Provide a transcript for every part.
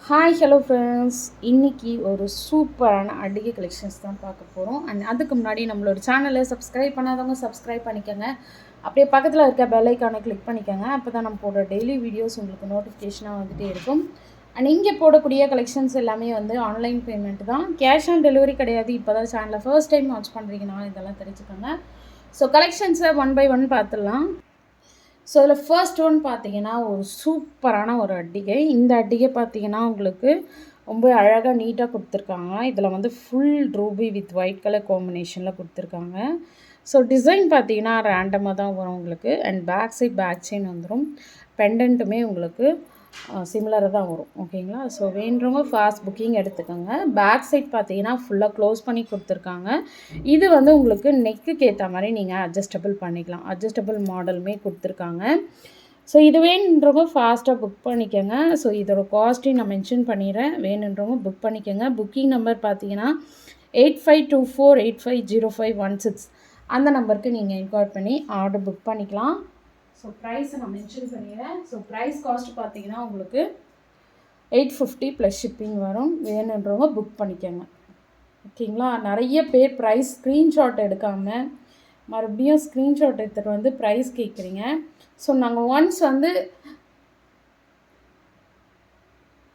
Hi hello friends, இன்றைக்கி ஒரு சூப்பரான அடிகை கலெக்ஷன்ஸ் தான் பார்க்க போகிறோம். அண்ட் அதுக்கு முன்னாடி நம்மளோட சேனலை சப்ஸ்கிரைப் பண்ணாதவங்க சப்ஸ்கிரைப் பண்ணிக்கோங்க. அப்படியே பக்கத்தில் இருக்க பெல் ஐக்கானை கிளிக் பண்ணிக்கோங்க. அப்போ தான் நம்ம போடுற டெய்லி வீடியோஸ் உங்களுக்கு நோட்டிஃபிகேஷனாக வந்துகிட்டே இருக்கும். அண்ட் இங்கே போடக்கூடிய கலெக்ஷன்ஸ் எல்லாமே வந்து ஆன்லைன் பேமெண்ட் தான், கேஷ் ஆன் டெலிவரி கிடையாது. இப்போ தான் சேனலை ஃபர்ஸ்ட் டைம் வாட்ச் பண்ணுறீங்கன்னா இதெல்லாம் தெரிஞ்சுக்கோங்க. ஸோ கலெக்ஷன்ஸை ஒன் பை ஒன் பார்த்துடலாம். ஸோ இதில் ஃபர்ஸ்ட் ஒன் பார்த்தீங்கன்னா ஒரு சூப்பரான ஒரு அட்டிகை. இந்த அட்டிகை பார்த்தீங்கன்னா உங்களுக்கு ரொம்ப அழகாக நீட்டாக கொடுத்துருக்காங்க. இதில் வந்து full ruby with white colour காம்பினேஷனில் கொடுத்துருக்காங்க. ஸோ டிசைன் பார்த்தீங்கன்னா ரேண்டமாக தான் வரும் உங்களுக்கு. And back side back chain வந்துடும். பெண்டன்ட்டுமே உங்களுக்கு சிமிலராக தான் வரும். ஓகேங்களா? ஸோ வேண்டுறவங்க ஃபாஸ்ட் புக்கிங் எடுத்துக்கோங்க. பேக் சைட் பார்த்தீங்கன்னா ஃபுல்லாக க்ளோஸ் பண்ணி கொடுத்துருக்காங்க. இது வந்து உங்களுக்கு நெக்குக்கு ஏற்ற மாதிரி நீங்கள் அட்ஜஸ்டபிள் பண்ணிக்கலாம். அட்ஜஸ்டபிள் மாடலுமே கொடுத்துருக்காங்க. ஸோ இது வேணுன்றவங்க ஃபாஸ்ட்டாக புக் பண்ணிக்கோங்க. ஸோ இதோட காஸ்ட்டையும் நான் மென்ஷன் பண்ணிடுறேன். வேணுன்றவங்க புக் பண்ணிக்கோங்க. புக்கிங் நம்பர் பார்த்தீங்கன்னா 8524850516 அந்த நம்பருக்கு நீங்கள் என்கொயர் பண்ணி ஆர்டர் புக் பண்ணிக்கலாம். ஸோ ப்ரைஸை நான் மென்ஷன் பண்ணிடுறேன். ஸோ ப்ரைஸ் காஸ்ட் பார்த்தீங்கன்னா உங்களுக்கு 850 ப்ளஸ் ஷிப்பிங் வரும். வேணுன்றவங்க புக் பண்ணிக்கோங்க. ஓகேங்களா? நிறைய பேர் ப்ரைஸ் ஸ்க்ரீன்ஷாட் எடுக்காமல் மறுபடியும் ஸ்க்ரீன்ஷாட் எடுத்துகிட்டு வந்து ப்ரைஸ் கேட்குறீங்க. ஸோ நாங்கள் ஒன்ஸ் வந்து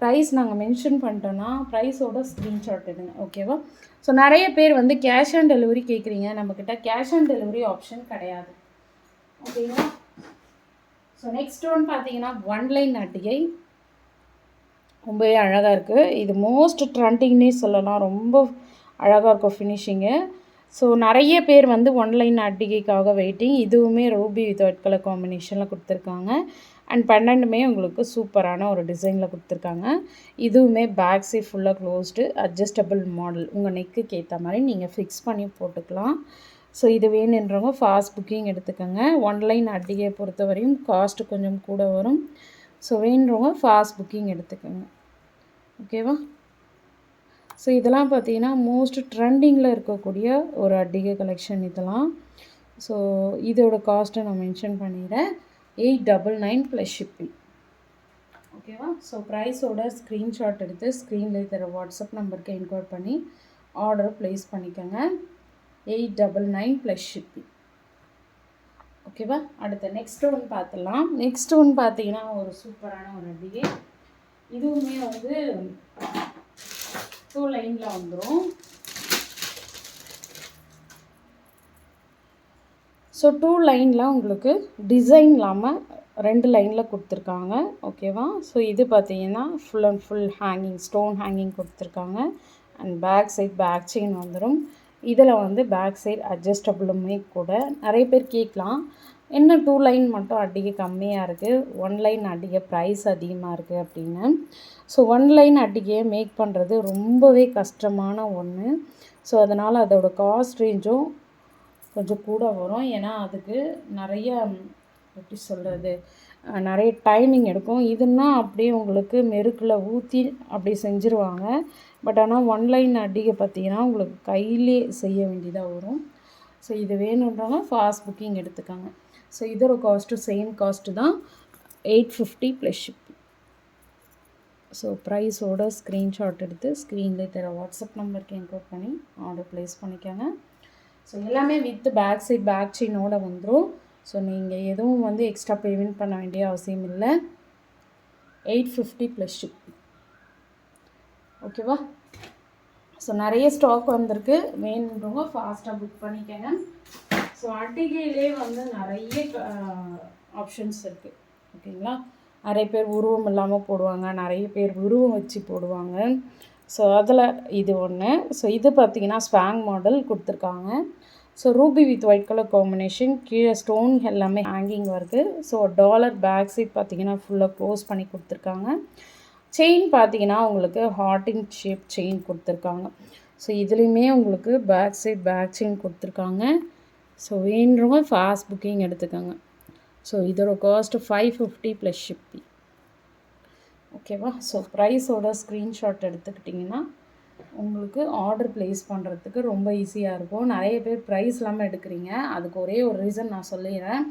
ப்ரைஸ் நாங்கள் மென்ஷன் பண்ணிட்டோன்னா ப்ரைஸோட ஸ்க்ரீன்ஷாட் எடுங்க. ஓகேவா? ஸோ நிறைய பேர் வந்து கேஷ் ஆன் டெலிவரி கேட்குறீங்க. நம்மக்கிட்ட கேஷ் ஆன் டெலிவரி ஆப்ஷன் கிடையாது. ஓகேங்களா? ஸோ நெக்ஸ்ட் ஒன் பார்த்தீங்கன்னா ஒன் லைன் அட்டிகை. ரொம்பவே அழகாக இருக்குது. இது மோஸ்ட் ட்ரெண்டிங்னே சொல்லலாம். ரொம்ப அழகாக இருக்கும் ஃபினிஷிங்கு. ஸோ நிறைய பேர் வந்து ஒன் லைன் அட்டிகைக்காக வெயிட்டிங். இதுவுமே ரூபி வித் ஒயிட் கலர் காம்பினேஷனில் கொடுத்துருக்காங்க. அண்ட் பன்னெண்டுமே உங்களுக்கு சூப்பரான ஒரு டிசைனில் கொடுத்துருக்காங்க. இதுவுமே பேக் சைட் ஃபுல்லாக க்ளோஸ்டு அட்ஜஸ்டபிள் மாடல். உங்கள் நெக்குக்கு ஏற்ற மாதிரி நீங்கள் ஃபிக்ஸ் பண்ணி போட்டுக்கலாம். ஸோ இது வேணுன்றவங்க ஃபாஸ்ட் புக்கிங் எடுத்துக்கோங்க. ஒன்லைன் அட்டிகையை பொறுத்த வரையும் காஸ்ட்டு கொஞ்சம் கூட வரும். ஸோ வேணுன்றவங்க ஃபாஸ்ட் புக்கிங் எடுத்துக்கோங்க. ஓகேவா? ஸோ இதெல்லாம் பார்த்தீங்கன்னா மோஸ்ட் ட்ரெண்டிங்கில் இருக்கக்கூடிய ஒரு அட்டிகை கலெக்ஷன் இதெல்லாம். ஸோ இதோட காஸ்ட்டை நான் மென்ஷன் பண்ணிடுறேன். 899 ப்ளஸ் ஷிப்பிங். ஓகேவா? ஸோ ப்ரைஸோட ஸ்க்ரீன்ஷாட் எடுத்து ஸ்க்ரீனில் தர வாட்ஸ்அப் நம்பருக்கு என்கொயர் பண்ணி ஆர்டர் ப்ளேஸ் பண்ணிக்கோங்க. 899 ப்ளஸ் ஷிப்பிங். ஓகேவா? அடுத்த நெக்ஸ்ட் ஒன் பார்த்துடலாம். நெக்ஸ்ட் ஒன் பார்த்தீங்கன்னா ஒரு சூப்பரான ஒரு அட்டிகை. இதுவுமே வந்து 2 லைனில் வந்துடும். ஸோ 2 லைனில் உங்களுக்கு டிசைன் இல்லாமல் 2 லைனில் கொடுத்துருக்காங்க. ஓகேவா? ஸோ இது பார்த்தீங்கன்னா full and full hanging, stone hanging கொடுத்துருக்காங்க. And back side back chain வந்துடும். இதில் வந்து பேக் சைட் அட்ஜஸ்டபிளுமே கூட. நிறைய பேர் கேட்கலாம், என்ன 2 லைன் மட்டும் அட்டிகை கம்மியாக இருக்குது, 1 லைன் அட்டிகை ப்ரைஸ் அதிகமாக இருக்குது அப்படின்னு. ஸோ 1 லைன் அட்டிகையை மேக் பண்ணுறது ரொம்பவே கஷ்டமான ஒன்று. ஸோ அதனால் அதோட காஸ்ட் ரேஞ்சும் கொஞ்சம் கூட வரும். ஏன்னா அதுக்கு நிறைய எப்படி சொல்கிறது, நிறைய டைமிங் எடுக்கும். இதுன்னா அப்படியே உங்களுக்கு மெருக்கில் ஊற்றி அப்படி செஞ்சுருவாங்க. பட் ஆனால் 1 லைன் அட்டிகை பார்த்தீங்கன்னா உங்களுக்கு கையிலே செய்ய வேண்டியதாக வரும். ஸோ இது வேணுன்றவங்க ஃபாஸ்ட் புக்கிங் எடுத்துக்காங்க. ஸோ இதோட காஸ்ட்டு சேம் காஸ்ட்டு தான், 850 ப்ளஸ் ஷிப்பிங். ஸோ ப்ரைஸோட ஸ்க்ரீன்ஷாட் எடுத்து ஸ்க்ரீனில் தர வாட்ஸ்அப் நம்பருக்கு என்கொயர் பண்ணி ஆர்டர் ப்ளேஸ் பண்ணிக்கோங்க. ஸோ எல்லாமே வித் பேக் சைட் பேக் செயினோடு வந்துடும். ஸோ நீங்கள் எதுவும் வந்து எக்ஸ்ட்ரா பேமெண்ட் பண்ண வேண்டிய அவசியம் இல்லை. 850 ப்ளஸ் ஷிப்பிங். ஓகேவா? ஸோ நிறைய ஸ்டாக் வந்திருக்கு. வேணுன்றவங்க ஃபாஸ்ட்டாக புக் பண்ணிக்கோங்க. ஸோ அட்டிகையிலே வந்து நிறைய ஆப்ஷன்ஸ் இருக்குது. ஓகேங்களா? நிறைய பேர் உருவம் இல்லாமல் போடுவாங்க, நிறைய பேர் உருவம் வச்சு போடுவாங்க. ஸோ அதில் இது ஒன்று. ஸோ இது பார்த்திங்கன்னா ஸ்வாங் மாடல் கொடுத்துருக்காங்க. So Ruby with white colour combination, கீழே ஸ்டோன் எல்லாமே ஹேங்கிங் இருக்குது. ஸோ டாலர் பேக் சைட் பார்த்திங்கன்னா ஃபுல்லாக க்ளோஸ் பண்ணி கொடுத்துருக்காங்க. செயின் பார்த்தீங்கன்னா உங்களுக்கு ஹார்டின் ஷேப் செயின் கொடுத்துருக்காங்க. ஸோ இதுலேயுமே உங்களுக்கு பேக் சைட் பேக் செயின் கொடுத்துருக்காங்க. ஸோ வேணுறவங்க ஃபாஸ்ட் புக்கிங் எடுத்துக்கோங்க. ஸோ இதோட காஸ்ட்டு 550 ப்ளஸ் ஷிப்பிங். ஓகேவா? ஸோ ப்ரைஸோட ஸ்க்ரீன்ஷாட் எடுத்துக்கிட்டிங்கன்னா உங்களுக்கு ஆர்டர் ப்ளேஸ் பண்ணுறதுக்கு ரொம்ப ஈஸியாக இருக்கும். நிறைய பேர் ப்ரைஸ் இல்லாமல் எடுக்கிறீங்க. அதுக்கு ஒரே ஒரு ரீசன் நான் சொல்லிடுறேன்.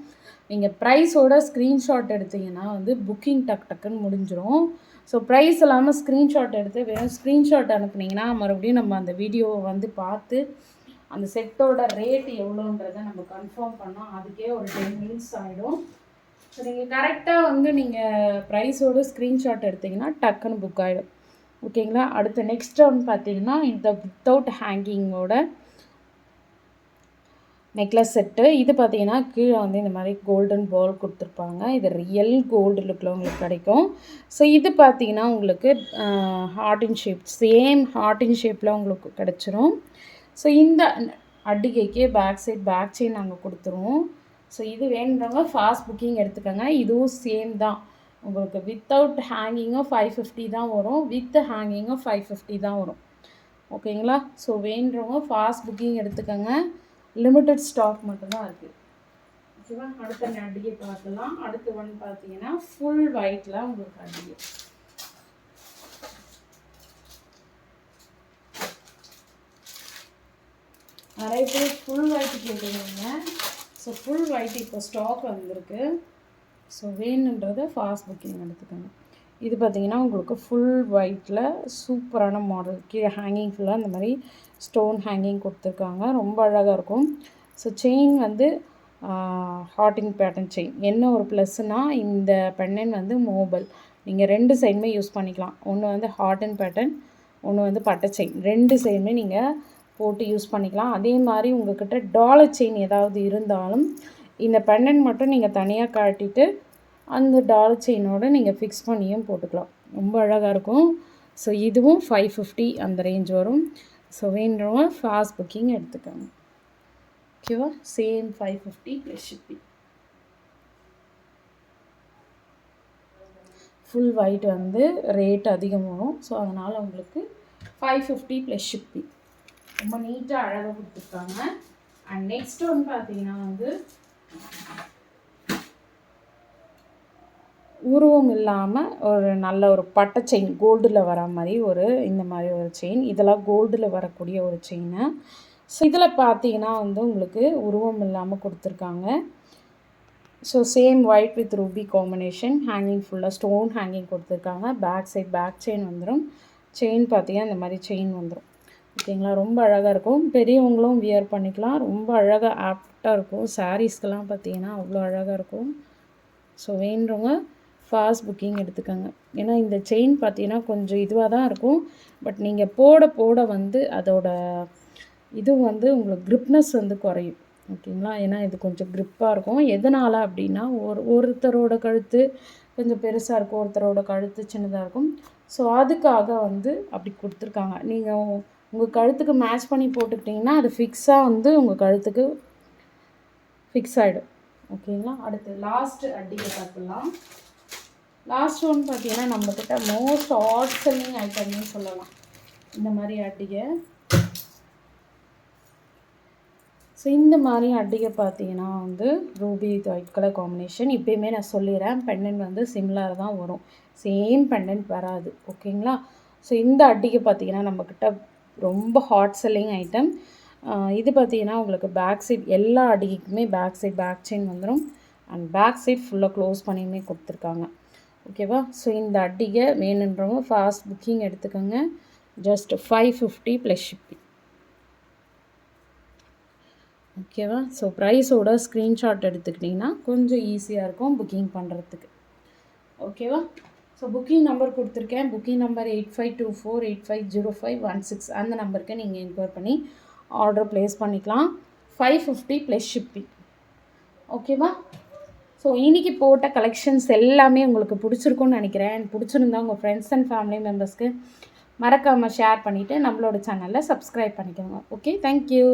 நீங்கள் ப்ரைஸோட ஸ்க்ரீன்ஷாட் எடுத்திங்கன்னா வந்து புக்கிங் டக்குன்னு முடிஞ்சிடும். ஸோ ப்ரைஸ் இல்லாமல் ஸ்க்ரீன்ஷாட் எடுத்து வெறும் ஸ்க்ரீன்ஷாட் அனுப்புனீங்கன்னா மறுபடியும் நம்ம அந்த வீடியோவை வந்து பார்த்து அந்த செட்டோட ரேட் எவ்வளோன்றதை நம்ம கன்ஃபார்ம் பண்ணோம். அதுக்கே ஒரு 10 மினிட்ஸ் ஆகிடும். ஸோ நீங்கள் கரெக்டாக வந்து நீங்கள் ப்ரைஸோடு ஸ்க்ரீன்ஷாட் எடுத்திங்கன்னா டக்குன்னு புக் ஆகிடும். ஓகேங்களா. அடுத்து நெக்ஸ்ட் ஒன்று பார்த்தீங்கன்னா இந்த வித்தவுட் ஹேங்கிங்கோட நெக்லஸ் செட்டு. இது பார்த்தீங்கன்னா கீழே வந்து இந்த மாதிரி கோல்டன் பால் கொடுத்துருப்பாங்க. இது ரியல் கோல்டு லுக்கில் உங்களுக்கு கிடைக்கும். ஸோ இது பார்த்தீங்கன்னா உங்களுக்கு heart in shape, same heart in ஷேப்பில் உங்களுக்கு கிடச்சிரும். ஸோ இந்த அடிகைக்கு பேக் சைட் பேக் செயின் நாங்கள் கொடுத்துருவோம். ஸோ இது வேணுன்றவங்க ஃபாஸ்ட் புக்கிங் எடுத்துக்கோங்க. இதுவும் சேம் தான். உங்களுக்கு வித்தவுட் ஹேங்கிங்கும் 550 தான் வரும், வித் ஹேங்கிங்கும் 550 தான் வரும். ஓகேங்களா. ஸோ வேணுன்றவங்க ஃபாஸ்ட் புக்கிங் எடுத்துக்கோங்க. லிமிட்டட் ஸ்டாக் மட்டும்தான் இருக்குது. ஓகேவா. அடுத்த அடிகை பார்க்கலாம். அடுத்து ஒன்று பார்த்தீங்கன்னா ஃபுல் ஒயிட்டில் உங்களுக்கு அடிகை. நிறைய பேர் ஃபுல் ஒயிட் கேட்குறீங்க. ஸோ ஃபுல் ஒயிட் இப்போ ஸ்டாக் வந்திருக்கு. ஸோ வேணுன்றதை ஃபாஸ்ட் புக்கிங் எடுத்துக்கோங்க. இது பார்த்திங்கன்னா உங்களுக்கு ஃபுல் ஒயிட்டில் சூப்பரான மாடல். கீழே ஹேங்கிங் ஃபுல்லாக இந்த மாதிரி ஸ்டோன் ஹேங்கிங் கொடுத்துருக்காங்க. ரொம்ப அழகாக இருக்கும். ஸோ செயின் வந்து ஹார்டின் பேட்டர்ன் செயின். என்ன ஒரு ப்ளஸ்னால் இந்த பெண்டன் வந்து மோபல். நீங்கள் 2 சைடுமே யூஸ் பண்ணிக்கலாம். ஒன்று வந்து ஹார்டின் பேட்டர்ன், ஒன்று வந்து பட்டை செயின். 2 சைடுமே நீங்கள் போட்டு யூஸ் பண்ணிக்கலாம். அதே மாதிரி உங்கள்கிட்ட டாலர் செயின் ஏதாவது இருந்தாலும் இந்த பெண்டன் மட்டும் நீங்கள் தனியாக காட்டிட்டு அந்த டாலர் செயினோடு நீங்கள் ஃபிக்ஸ் பண்ணியும் போட்டுக்கலாம். ரொம்ப அழகாக இருக்கும். ஸோ இதுவும் 550 அந்த ரேஞ்ச் வரும். ஸோ வேணுறவங்க ஃபாஸ்ட் புக்கிங் எடுத்துக்கோங்க. ஓகேவா. Same 550 plus shipping. Full white வந்து ரேட் அதிகம் வரும். ஸோ அதனால் உங்களுக்கு 550 ப்ளஸ் ஷிப்பிங். ரொம்ப நீட்டாக அழகாக கொடுத்துருக்காங்க. அண்ட் நெக்ஸ்ட் ஒன்று பார்த்தீங்கன்னா வந்து உருவம் இல்லாமல் ஒரு நல்ல ஒரு பட்டை செயின், கோல்டில் வர மாதிரி இந்த மாதிரி ஒரு செயின். இதெல்லாம் கோல்டில் வரக்கூடிய ஒரு செயினு. ஸோ இதில் பார்த்தீங்கன்னா வந்து உங்களுக்கு உருவம் இல்லாமல் கொடுத்துருக்காங்க. So same white with Ruby combination. Hanging ஃபுல்லாக ஸ்டோன் ஹேங்கிங் கொடுத்துருக்காங்க. பேக் சைட் பேக் செயின் வந்துடும். செயின் பார்த்தீங்கன்னா இந்த மாதிரி செயின் வந்துடும். ஓகேங்களா. ரொம்ப அழகாக இருக்கும். பெரியவங்களும் வியர் பண்ணிக்கலாம். ரொம்ப அழகாக ஆப்டாக இருக்கும். சாரீஸ்க்கெல்லாம் பார்த்தீங்கன்னா அவ்வளோ அழகாக இருக்கும். ஸோ வேண்டுறவங்க ஃபாஸ்ட் புக்கிங் எடுத்துக்கோங்க. ஏன்னா இந்த செயின் பார்த்தீங்கன்னா கொஞ்சம் இதுவாக தான் இருக்கும். பட் நீங்கள் போட போட வந்து அதோட இது வந்து உங்களுக்கு க்ரிப்னஸ் வந்து குறையும். ஓகேங்களா. ஏன்னா இது கொஞ்சம் க்ரிப்பாக இருக்கும். எதனால் அப்படின்னா ஒருத்தரோட கழுத்து கொஞ்சம் பெருசாக இருக்கும், ஒருத்தரோட கழுத்து சின்னதாக இருக்கும். ஸோ அதுக்காக வந்து அப்படி கொடுத்துருக்காங்க. நீங்கள் உங்கள் கழுத்துக்கு மேட்ச் பண்ணி போட்டுக்கிட்டிங்கன்னா அது ஃபிக்ஸாக வந்து உங்கள் கழுத்துக்கு ஃபிக்ஸ் ஆகிடும். ஓகேங்களா. அடுத்து லாஸ்ட் அடியை பார்த்துலாம். லாஸ்ட் ஒன் பார்த்தீங்கன்னா நம்மக்கிட்ட மோஸ்ட் ஹாட் செல்லிங் ஐட்டம்னு சொல்லலாம் இந்த மாதிரி அட்டிகை. ஸோ இந்த மாதிரி அட்டிகை பார்த்தீங்கன்னா வந்து ரூபி ஒயிட் கலர் காம்பினேஷன். இப்போயுமே நான் சொல்லிடுறேன், பெண்டன்ட் வந்து சிமிலர் தான் வரும், சேம் பெண்டன்ட் வராது. ஓகேங்களா. ஸோ இந்த அட்டிகை பார்த்தீங்கன்னா நம்மக்கிட்ட ரொம்ப ஹாட் செல்லிங் ஐட்டம். இது பார்த்தீங்கன்னா உங்களுக்கு பேக் சைட் எல்லா அடிகைக்குமே பேக் சைட் பேக் செயின் வந்துடும். அண்ட் பேக் சைட் ஃபுல்லாக க்ளோஸ் பண்ணியுமே கொடுத்துருக்காங்க. ஓகேவா. ஸோ இந்த அட்டிகை வேணுன்றவங்க ஃபாஸ்ட் புக்கிங் எடுத்துக்கோங்க. Just 550 plus shipping. ஓகேவா. ஸோ ப்ரைஸோட ஸ்க்ரீன்ஷாட் எடுத்துக்கிட்டிங்கன்னா கொஞ்சம் ஈஸியாக இருக்கும் புக்கிங் பண்ணுறதுக்கு. ஓகேவா. ஸோ புக்கிங் நம்பர் கொடுத்துருக்கேன். Booking number 8524850516. அந்த நம்பருக்கு நீங்கள் என்கொயர் பண்ணி ஆர்டர் ப்ளேஸ் பண்ணிக்கலாம். 550 ப்ளஸ் ஷிப்பிங். ஓகேவா. ஸோ இன்றைக்கி போட்ட கலெக்ஷன்ஸ் எல்லாமே உங்களுக்கு பிடிச்சிருக்குன்னு நினைக்கிறேன். பிடிச்சிருந்தா உங்கள் ஃப்ரெண்ட்ஸ் அண்ட் ஃபேமிலி மெம்பர்ஸ்க்கு மறக்காமல் ஷேர் பண்ணிவிட்டு நம்மளோட சேனலில் சப்ஸ்கிரைப் பண்ணிக்கோங்க. ஓகே. தேங்க்யூ.